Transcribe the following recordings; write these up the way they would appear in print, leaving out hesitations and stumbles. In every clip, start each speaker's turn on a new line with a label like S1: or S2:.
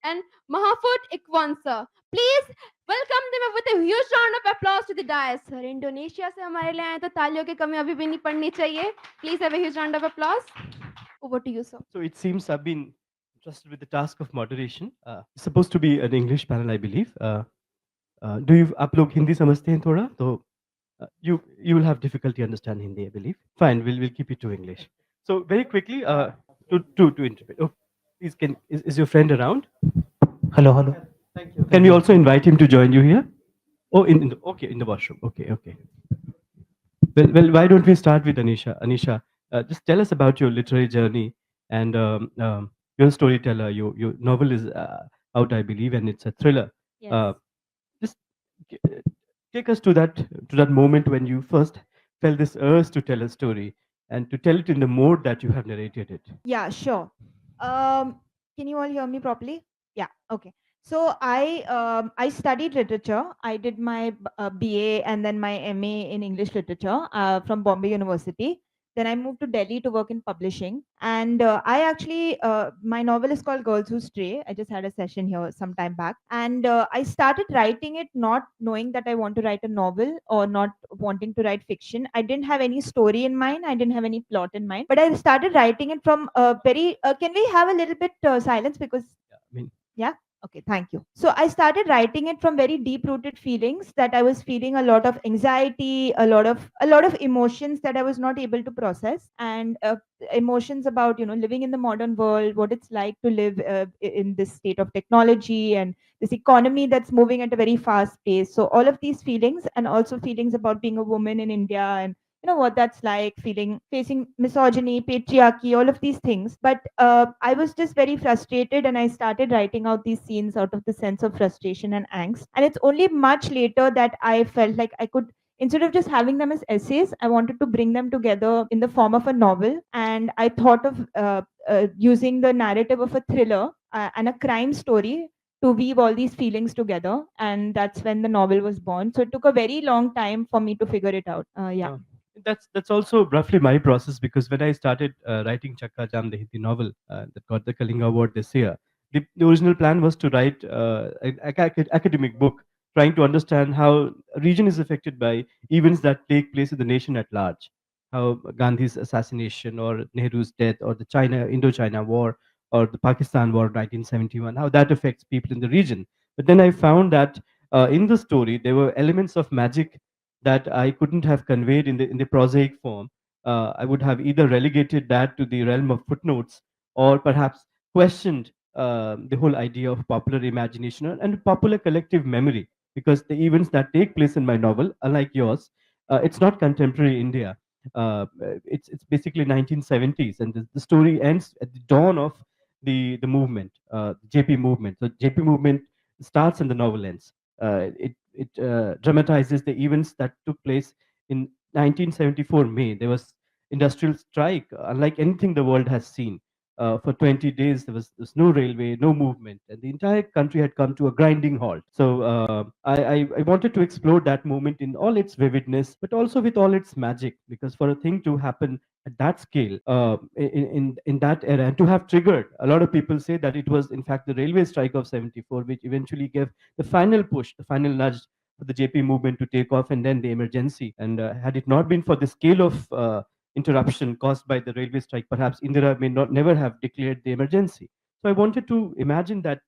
S1: and Mahfud Ikhwan sir. Please welcome them with a huge round of applause to the dais. Sir, Indonesia से हमारे लिए आए तो तालियों की कमी अभी भी नहीं पड़नी चाहिए. Please have a huge round of applause. Over to you, sir.
S2: So it seems I've been trusted with the task of moderation. It's supposed to be an English panel, I believe. Do you आप लोग हिंदी समझते हैं थोड़ा? तो you will have difficulty understand Hindi, I believe. Fine, we'll keep it to English. So very quickly, to interpret. Oh, please, is your friend around?
S3: Hello, hello.
S2: Thank you. Can we also invite him to join you here? Oh, okay, in the washroom. Okay, okay. Well, why don't we start with Anisha? Anisha, just tell us about your literary journey and you're a storyteller. Your novel is out, I believe, and it's a thriller.
S1: Yes.
S2: Just g- uh, take us to that moment when you first felt this urge to tell a story and to tell it in the mode that you have narrated it.
S3: Yeah, sure. Can you all hear me properly? Yeah, okay. So I studied literature. I did my BA and then my MA in English literature from Bombay University. Then I moved to Delhi to work in publishing. And I actually, my novel is called Girls Who Stray. I just had a session here some time back. And I started writing it not knowing that I want to write a novel or not wanting to write fiction. I didn't have any story in mind. I didn't have any plot in mind. But I started writing it from a very, can we have a little bit silence? Because,
S2: Yeah, I mean,
S3: yeah. Okay, thank you. So I started writing it from very deep rooted feelings that I was feeling a lot of anxiety, a lot of emotions that I was not able to process, and emotions about living in the modern world, what it's like to live in this state of technology and this economy that's moving at a very fast pace. So all of these feelings, and also feelings about being a woman in India, and what that's like, facing misogyny, patriarchy, all of these things. But I was just very frustrated, and I started writing out these scenes out of the sense of frustration and angst. And it's only much later that I felt like I could, instead of just having them as essays, I wanted to bring them together in the form of a novel. And I thought of using the narrative of a thriller and a crime story to weave all these feelings together. And that's when the novel was born. So it took a very long time for me to figure it out. Yeah.
S2: that's also roughly my process because when I started writing Chakka Jam, the Hindi novel that got the Kalinga Award this year, the original plan was to write an academic book trying to understand how a region is affected by events that take place in the nation at large. How Gandhi's assassination or Nehru's death or the Indo-China war or the Pakistan war of 1971, how that affects people in the region. But then I found that in the story there were elements of magic that I couldn't have conveyed in the prosaic form. I would have either relegated that to the realm of footnotes or perhaps questioned the whole idea of popular imagination and popular collective memory. Because the events that take place in my novel, unlike yours, it's not contemporary India. It's basically 1970s, and the story ends at the dawn of the movement, the JP movement. So JP movement starts and the novel ends. It dramatizes the events that took place in 1974 May. There was industrial strike, unlike anything the world has seen. For 20 days, there was no railway, no movement, and the entire country had come to a grinding halt. So I wanted to explore that moment in all its vividness, but also with all its magic, because for a thing to happen at that scale, in that era, and to have triggered, a lot of people say that it was in fact the railway strike of 74 which eventually gave the final push, the final nudge for the JP movement to take off, and then the emergency. And had it not been for the scale of interruption caused by the railway strike, perhaps Indira may not never have declared the emergency. So I wanted to imagine that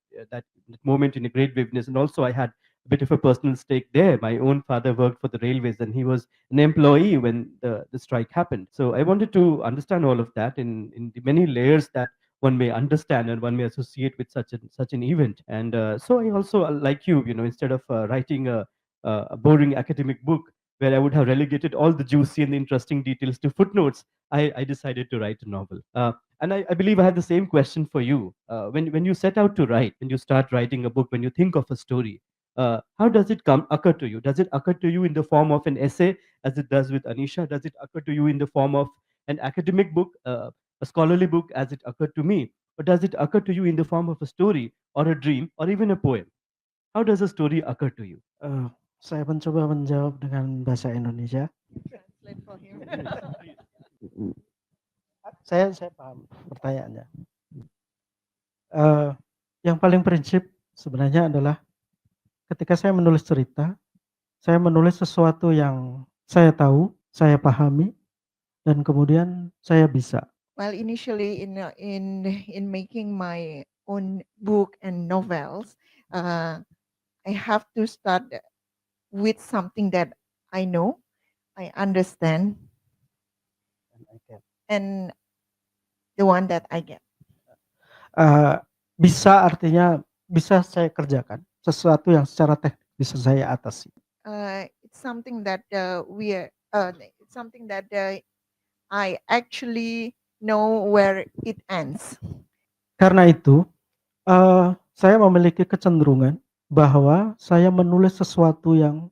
S2: moment in a great vividness, and also I had a bit of a personal stake there. My own father worked for the railways, and he was an employee when the strike happened. So I wanted to understand all of that in the many layers that one may understand and one may associate with such an event. And so I also, like you, instead of writing a boring academic book where I would have relegated all the juicy and interesting details to footnotes, I decided to write a novel. And I believe I had the same question for you. When you set out to write, when you start writing a book, when you think of a story, how does it occur to you? Does it occur to you in the form of an essay, as it does with Anisha? Does it occur to you in the form of an academic book, a scholarly book, as it occurred to me? Or does it occur to you in the form of a story or a dream or even a poem? How does a story occur to you?
S4: Saya mencoba menjawab dengan bahasa Indonesia.
S1: Translate for him.
S4: Saya paham pertanyaannya. Eh, Yang paling prinsip sebenarnya adalah ketika saya menulis cerita, saya menulis sesuatu yang saya tahu, saya pahami, dan kemudian saya bisa.
S5: Well, initially in making my own book and novels, I have to start with something that I know, I understand, and the one that I get.
S4: Bisa artinya bisa saya kerjakan, sesuatu yang secara teknis bisa saya atasi.
S5: It's something that it's something that I actually know where it ends.
S4: Karena itu, saya memiliki kecenderungan bahwa saya menulis sesuatu yang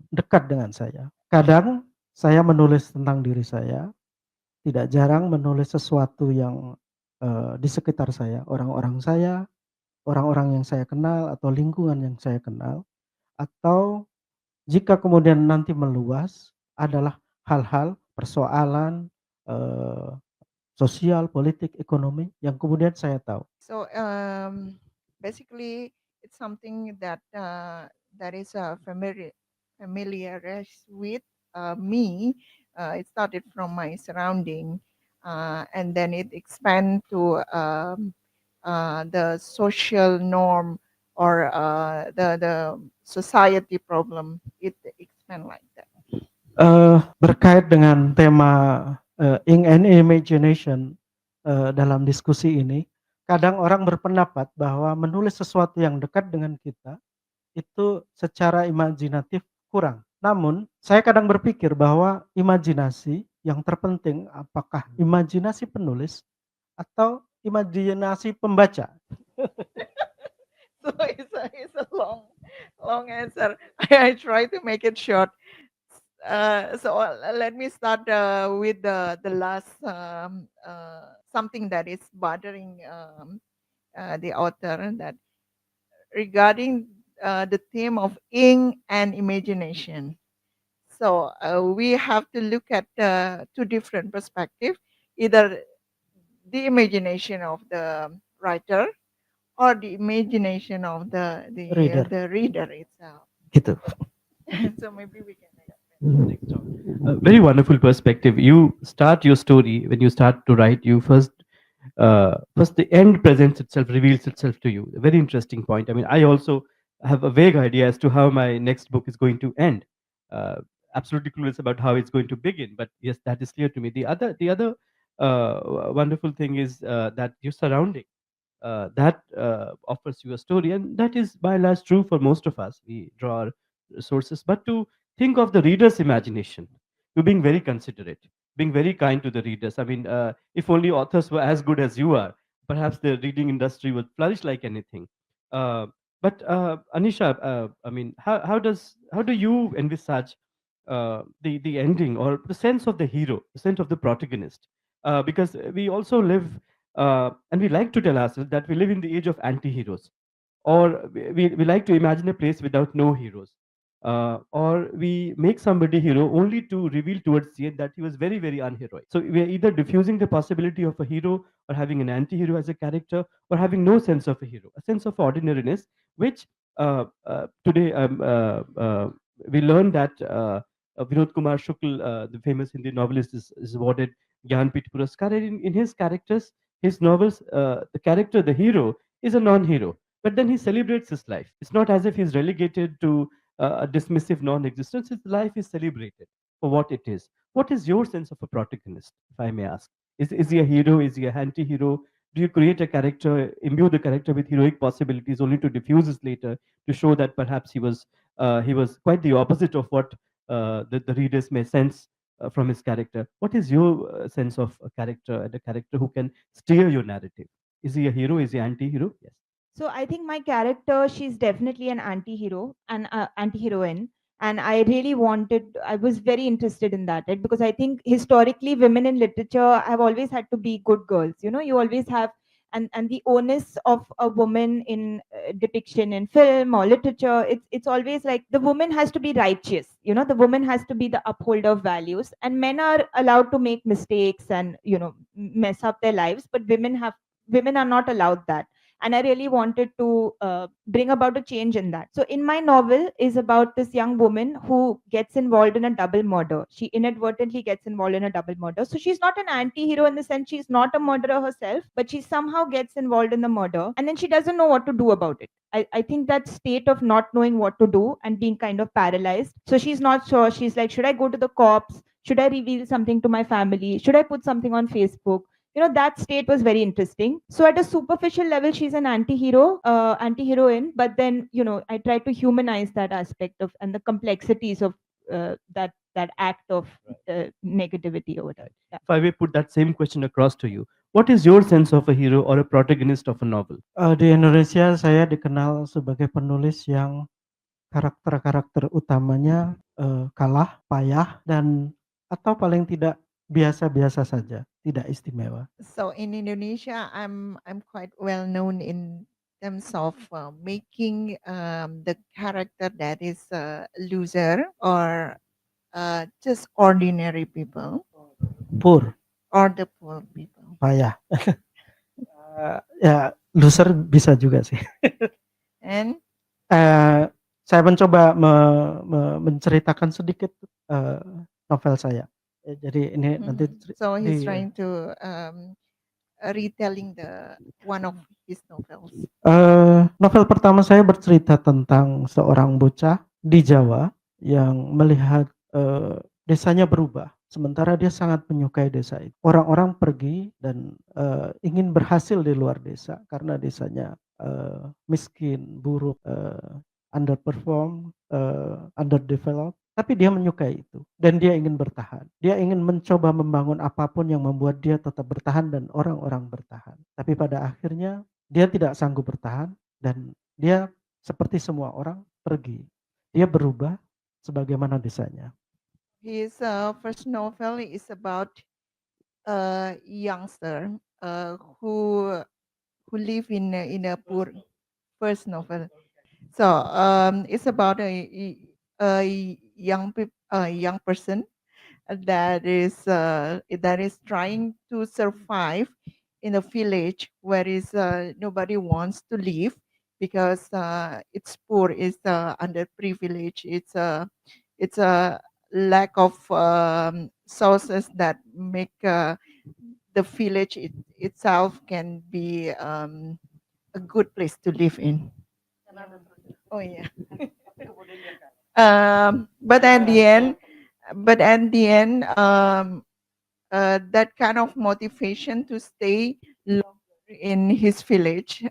S4: dekat dengan saya. Kadang saya menulis tentang diri saya, tidak jarang menulis sesuatu yang di sekitar saya, orang-orang saya, orang-orang yang saya kenal atau lingkungan yang saya kenal, atau jika kemudian nanti meluas adalah hal-hal, persoalan sosial, politik, ekonomi yang kemudian saya tahu.
S5: So basically, it's something that that is familiar with me. It started from my surrounding, and then it expand to the social norm or the society problem. It expand like that.
S4: Berkait dengan tema ink and imagination dalam diskusi ini, kadang orang berpendapat bahwa menulis sesuatu yang dekat dengan kita itu secara imajinatif kurang. Namun, saya kadang berpikir bahwa imajinasi yang terpenting apakah imajinasi penulis atau imajinasi pembaca.
S5: So it's a long answer. I try to make it short. So let me start with the last something that is bothering the author, that regarding the theme of ink and imagination. So we have to look at two different perspectives, either the imagination of the writer or the imagination of the reader itself.
S4: Gitu.
S5: So maybe we can.
S2: Very wonderful perspective. You start your story when you start to write. You first the end presents itself, reveals itself to you. A very interesting point. I mean, I also have a vague idea as to how my next book is going to end. Absolutely clueless about how it's going to begin, but yes, that is clear to me. The other wonderful thing is that your surrounding that offers you a story, and that is by and large true for most of us. We draw our sources, but to think of the reader's imagination, to being very considerate, being very kind to the readers. I mean, if only authors were as good as you are, perhaps the reading industry would flourish like anything. But Anisha, I mean, how do you envisage the ending or the sense of the hero, the sense of the protagonist? Because we also live and we like to tell ourselves that we live in the age of anti-heroes, or we like to imagine a place without no heroes, or we make somebody hero only to reveal towards the end that he was very, very unheroic. So we are either diffusing the possibility of a hero, or having an anti-hero as a character, or having no sense of a hero, a sense of ordinariness, which today we learn that Vinod Kumar Shukl, the famous Hindi novelist, is awarded Gyanpith Puraskar. In his characters, his novels, the character, the hero, is a non-hero, but then he celebrates his life. It's not as if he's relegated to a dismissive non-existence. His life is celebrated for what it is. What is your sense of a protagonist, if I may ask? Is he a hero? Is he a anti-hero? Do you create a character, imbue the character with heroic possibilities, only to diffuse it later to show that perhaps he was quite the opposite of what the readers may sense from his character? What is your sense of a character, and a character who can steer your narrative? Is he a hero? Is he anti-hero? Yes.
S3: So I think my character, she's definitely an anti-hero, an anti-heroine. And I really I was very interested in that, right? Because I think historically women in literature have always had to be good girls. You know, you always have, and the onus of a woman in depiction in film or literature, it's always like the woman has to be righteous. You know, the woman has to be the upholder of values, and men are allowed to make mistakes and, you know, mess up their lives, but women are not allowed that. and I really wanted to bring about a change in that. So in my novel is about this young woman who gets involved in a double murder. She inadvertently gets involved in a double murder. So she's not an anti-hero in the sense she's not a murderer herself, but she somehow gets involved in the murder and then she doesn't know what to do about it. I think that state of not knowing what to do and being kind of paralyzed. So she's not sure. She's like, should I go to the cops? Should I reveal something to my family? Should I put something on Facebook? That state was very interesting. So at a superficial level, she's an anti-hero, anti-heroine, but then I try to humanize that aspect of and the complexities of that act of negativity over there. Yeah.
S2: If I may put that same question across to you, what is your sense of a hero or a protagonist of a novel?
S4: Di Indonesia saya dikenal sebagai penulis yang karakter-karakter utamanya kalah, payah, dan atau paling tidak biasa-biasa saja, tidak istimewa.
S5: So in Indonesia, I'm quite well known in terms of making the character that is a loser or just ordinary people
S4: Poor,
S5: or the poor people.
S4: payah. Ya, loser bisa juga sih.
S5: And
S4: Saya mencoba menceritakan sedikit novel saya. Jadi ini nanti
S5: so he's
S4: di
S5: trying to retelling one of his novels.
S4: novel pertama saya bercerita tentang seorang bocah di Jawa yang melihat desanya berubah. Sementara dia sangat menyukai desa itu. Orang-orang pergi dan ingin berhasil di luar desa karena desanya miskin, buruk, underperform, underdeveloped. Tapi dia menyukai itu dan dia ingin bertahan. Dia ingin mencoba membangun apapun yang membuat dia tetap bertahan dan orang-orang bertahan. Tapi pada akhirnya dia tidak sanggup bertahan dan dia seperti semua orang pergi. Dia berubah sebagaimana desanya.
S5: His first novel is about a youngster who live in a poor. First novel, so it's about a young person that is trying to survive in a village where is nobody wants to live because it's poor, it's underprivileged, it's a lack of sources that make the village itself can be a good place to live in. Oh yeah. But at the end, that kind of motivation to stay longer in his village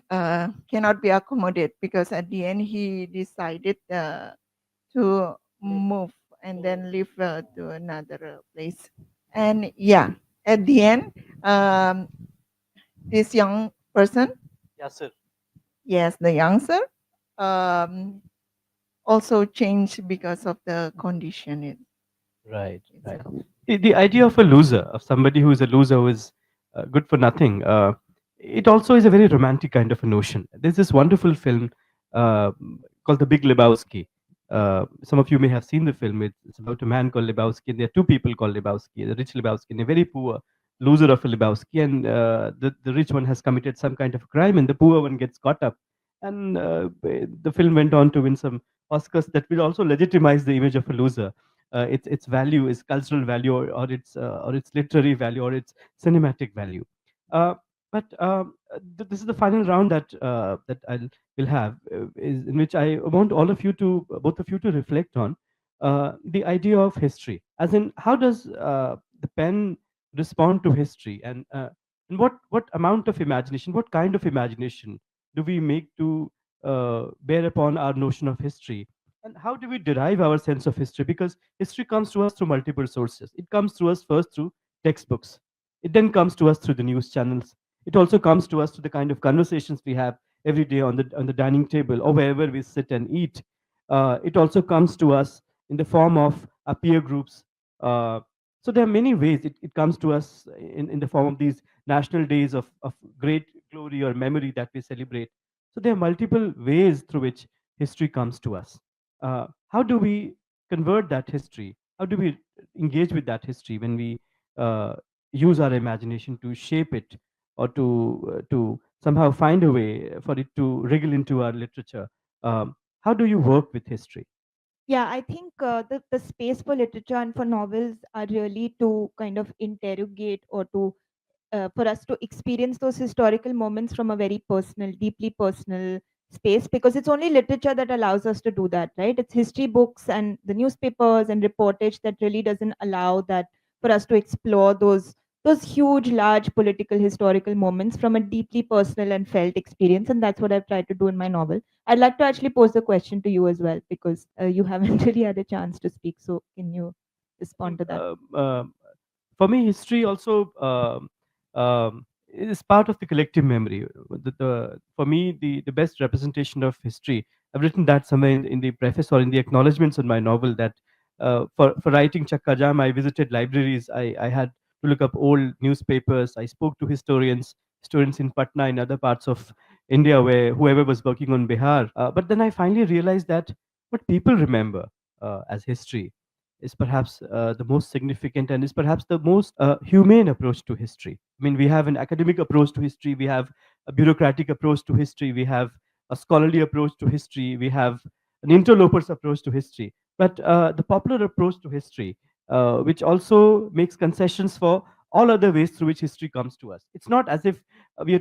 S5: cannot be accommodated because at the end he decided to move and then live to another place. And yeah, at the end, this young person, yes, the youngster, also changed because of the condition
S2: Right.
S5: itself.
S2: The idea of a loser, of somebody who is a loser who is good for nothing, it also is a very romantic kind of a notion. There's this wonderful film called The Big Lebowski. Some of you may have seen the film. It's about a man called Lebowski, and there are two people called Lebowski, the rich Lebowski and a very poor loser of a Lebowski. And the rich one has committed some kind of a crime, and the poor one gets caught up. And the film went on to win some Oscars that will also legitimize the image of a loser. Its value is cultural value or its literary value or its cinematic value. But this is the final round that I will have, is in which I want all of you to, both of you, to reflect on the idea of history, as in how does the pen respond to history, and what amount of imagination, what kind of imagination do we make to bear upon our notion of history, and how do we derive our sense of history? Because history comes to us through multiple sources. It comes to us first through textbooks. It then comes to us through the news channels. It also comes to us through the kind of conversations we have every day on the dining table or wherever we sit and eat. It also comes to us in the form of peer groups. So there are many ways it comes to us in the form of these national days of great glory or memory that we celebrate. So there are multiple ways through which history comes to us. How do we convert that history? How do we engage with that history when we use our imagination to shape it or to somehow find a way for it to wriggle into our literature. How do you work with history?
S3: Yeah, I think the space for literature and for novels are really to kind of interrogate or to for us to experience those historical moments from a very personal, deeply personal space, because it's only literature that allows us to do that, right? It's history books and the newspapers and reportage that really doesn't allow that for us to explore those huge, large political historical moments from a deeply personal and felt experience. And that's what I've tried to do in my novel. I'd like to actually pose the question to you as well, because you haven't really had a chance to speak. So can you respond
S2: think
S3: to that?
S2: for me, history also is part of the collective memory. For me, the best representation of history, I've written that somewhere in the preface or in the acknowledgements on my novel, that for writing Chakka Jam, I visited libraries, I had to look up old newspapers, I spoke to historians in Patna, in other parts of India, where whoever was working on Bihar. But then I finally realized that what people remember as history is perhaps the most significant and is perhaps the most humane approach to history. I mean, we have an academic approach to history, we have a bureaucratic approach to history, we have a scholarly approach to history, we have an interloper's approach to history. But the popular approach to history, which also makes concessions for all other ways through which history comes to us. It's not as if when we're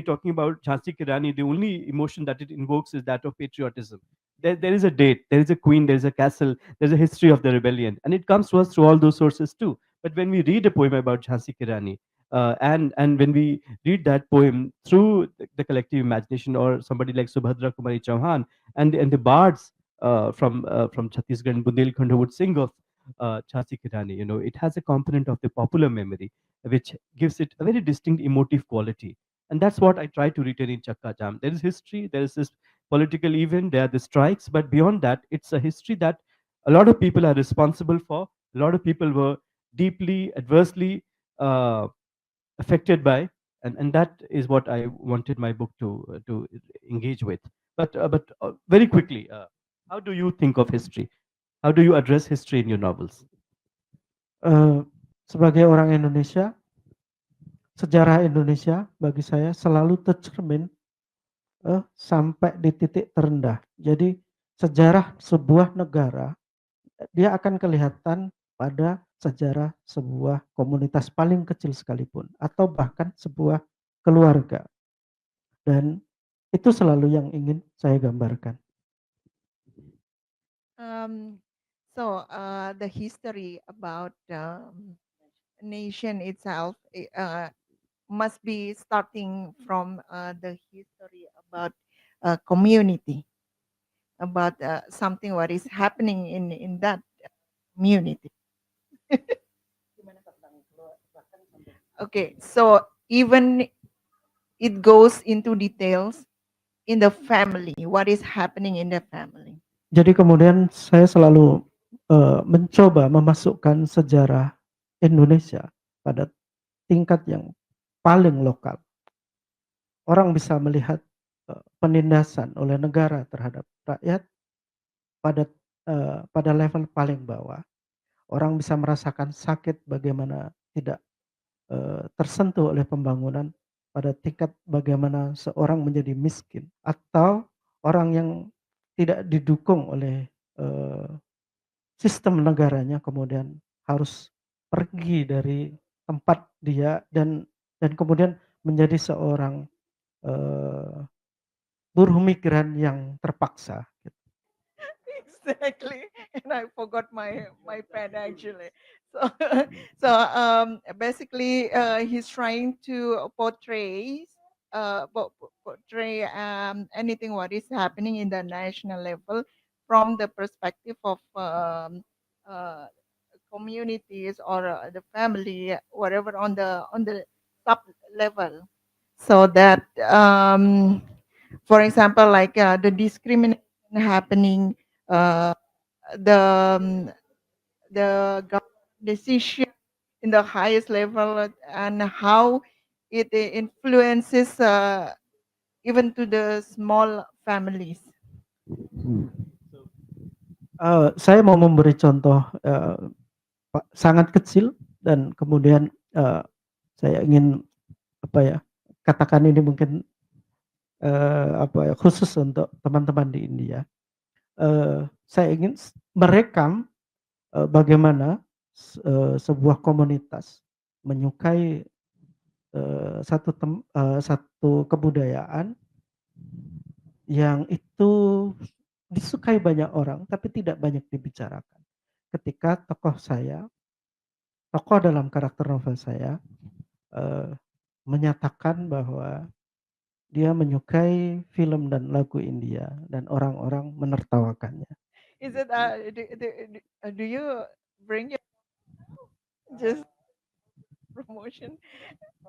S2: talking about Jhansi Ki Rani, the only emotion that it invokes is that of patriotism. There is a date, there is a queen, there is a castle, there's a history of the rebellion, and it comes to us through all those sources too. But when we read a poem about Jhansi Ki Rani, and when we read that poem through the collective imagination, or somebody like Subhadra Kumari Chauhan and the bards from Chhattisgarh and Bundelkhand who would sing of Jhansi Ki Rani, it has a component of the popular memory which gives it a very distinct emotive quality. And that's what I try to retain in Chakka Jam. There is history, there is this political event, there are the strikes, but beyond that, it's a history that a lot of people are responsible for. A lot of people were deeply, adversely uh, affected by, and that is what I wanted my book to engage with. But very quickly, how do you think of history? How do you address history in your novels?
S4: Eh, sebagai orang Indonesia, sejarah Indonesia bagi saya selalu tercermin sampai di titik terendah. Jadi sejarah sebuah negara dia akan kelihatan pada sejarah sebuah komunitas paling kecil sekalipun atau bahkan sebuah keluarga. Dan itu selalu yang ingin saya gambarkan.
S5: Um, so the history about nation itself must be starting from the history about community, about something what is happening in that community. Okay, so even it goes into details in the family, what is happening in the family.
S4: Jadi kemudian saya selalu mencoba memasukkan sejarah Indonesia pada tingkat yang paling lokal. Orang bisa melihat penindasan oleh negara terhadap rakyat pada level paling bawah. Orang bisa merasakan sakit bagaimana tidak tersentuh oleh pembangunan pada tingkat bagaimana seorang menjadi miskin atau orang yang tidak didukung oleh sistem negaranya kemudian harus pergi dari tempat dia dan kemudian menjadi seorang buruh migran yang terpaksa.
S5: Exactly, and I forgot my pen actually. So basically, he's trying to portray anything what is happening in the national level from the perspective of communities or the family, whatever on the sub level, so that for example, like the discrimination happening, uh, the the decision in the highest level, and how it influences even to the small families.
S4: Saya mau memberi contoh sangat kecil dan kemudian saya ingin katakan ini mungkin khusus untuk teman-teman di India. Saya ingin merekam bagaimana sebuah komunitas menyukai satu kebudayaan yang itu disukai banyak orang tapi tidak banyak dibicarakan. Ketika tokoh dalam karakter novel saya menyatakan bahwa dia menyukai film dan lagu India dan orang-orang menertawakannya.
S5: Is it do you bring your just promotion?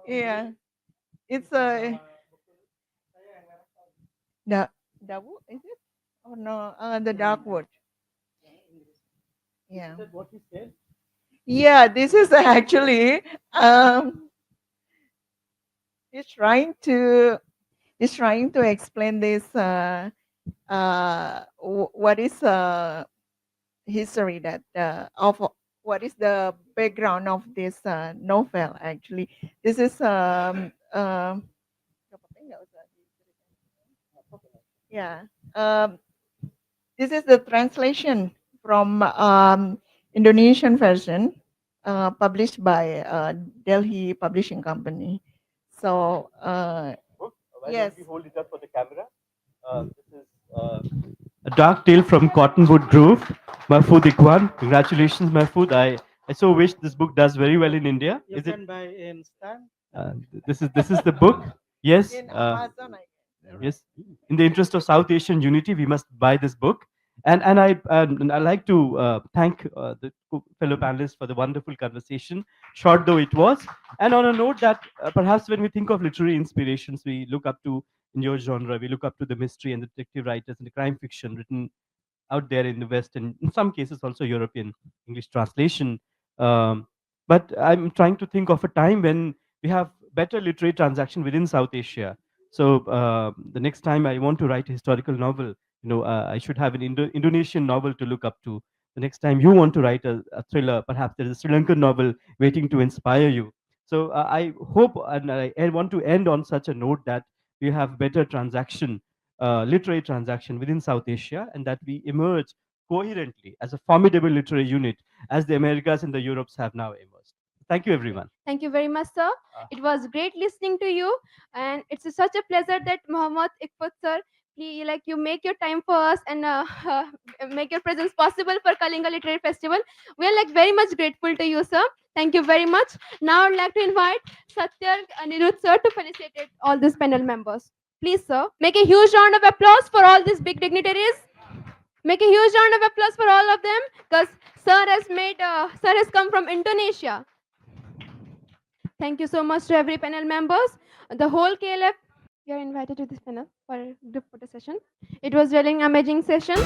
S5: Yeah, it's a the wood, is it? Oh no, the dark wood. Yeah. Yeah, this is actually he's trying to explain this what is history that of what is the background of this novel actually. This is yeah. This is the translation from Indonesian version published by Delhi Publishing Company. So yes.
S2: We hold it up for the camera. This is A Dark Tale from Cottonwood Grove, Mahfud Ikhwan. Congratulations, Mahfud. I so wish this book does very well in India.
S4: You
S2: Is it?
S4: can buy in stand.
S2: This is the book. Yes.
S5: In Amazon, I guess.
S2: Yes. In the interest of South Asian unity, we must buy this book. And I like to thank the fellow panelists for the wonderful conversation, short though it was. And on a note that perhaps when we think of literary inspirations, we look up to, in your genre, we look up to the mystery and the detective writers and the crime fiction written out there in the West, and in some cases also European English translation. Um, but I'm trying to think of a time when we have better literary transaction within South Asia. So the next time I want to write a historical novel, I should have an Indonesian novel to look up to. The next time you want to write a thriller, perhaps there is a Sri Lankan novel waiting to inspire you. So I hope and I want to end on such a note that we have better transaction, literary transaction within South Asia, and that we emerge coherently as a formidable literary unit as the Americas and the Europes have now emerged. Thank you, everyone.
S1: Thank you very much, sir. It was great listening to you, and it's such a pleasure that Mohammad Iqbal sir, you make your time for us and make your presence possible for Kalinga Literary Festival. We are very much grateful to you, sir. Thank you very much. Now I'd like to invite Satya and Anirudh sir to felicitate all these panel members. Please, sir, make a huge round of applause for all these big dignitaries. Make a huge round of applause for all of them, because sir has come from Indonesia. Thank you so much to every panel members. The whole KLF, you are invited to this panel for a group photo session. It was really an amazing session.